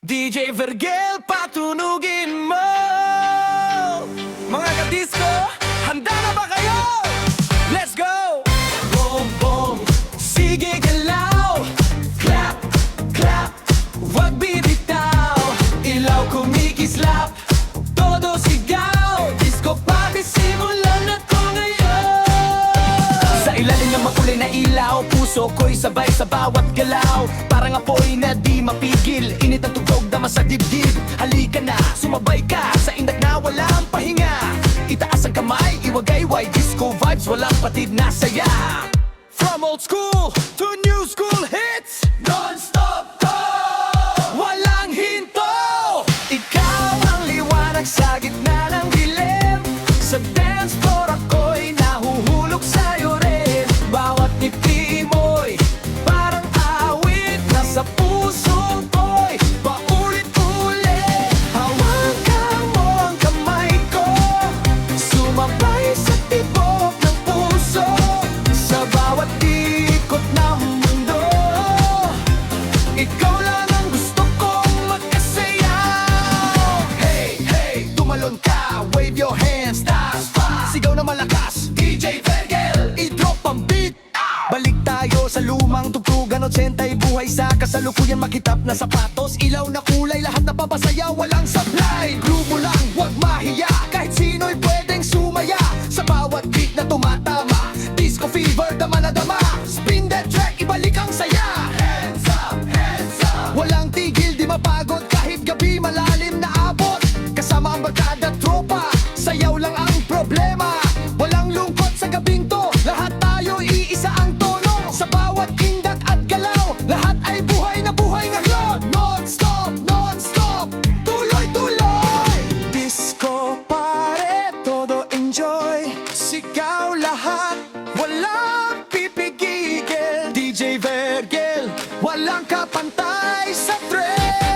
DJ Vergel, patunugin mo. Mga kadisco, handa na ba kayo? Let's go! Boom, boom, sige galaw. Clap, clap, wag bibitaw. Ilaw kumikislap, todo sigaw. Disco party, simulan na to ngayon. Sa ilalim ng makulay na ilaw, puso ko'y sabay sa bawat galaw. Parang apoy na di mapigil, init ang tugtog dama sa dibdib. Halika na, sumabay ka sa indak na walang pahinga. Itaas ang kamay, iwagayway, disco vibes, walang patid na saya. From old school to new school hits, non-stop to, walang hinto. Ikaw ang liwanag sa gitna ng dilim. Sa dance floor ako'y nahuhulog sa'yo rin. Bawat ngiti mo'y parang awit, nasa puso ko'y paulit-ulit. Hawakan mo ang kamay ko, sumabay sa tibok ng puso. Sa bawat ikot ng mundo, ikaw lang ang gusto kong magkasayaw. Hey, hey, tumalon ka, wave your hands, taas pa, sigaw na malakas, DJ Vergel, i-drop ang beat. Balik tayo sa lumang tugtugan, 80'y buhay sa kasalukuyan. Makitap na sapatos, ilaw na kulay, lahat na papasaya, walang supply. Grupo lang, wag mahiya, kahit sino'y pwedeng sumaya. Sa bawat beat na tumatama, disco fever, dama na dama. Spin that track, ibalik ang saya. Hands up, hands up. Walang tigil, di mapagod, kahit gabi malalim na abot. Kasama ang barkada, tropa, sayaw lang ang problema. Walang lungkot sa gabing to, lahat tayo iisa ang tono. Sa bawat indak at galaw, lahat ay buhay na buhay ngayon. Non-stop, non-stop, tuloy-tuloy. Disco pare, todo enjoy. Sigaw lahat, walang pipigigil. DJ Vergel, walang kapantay sa trend.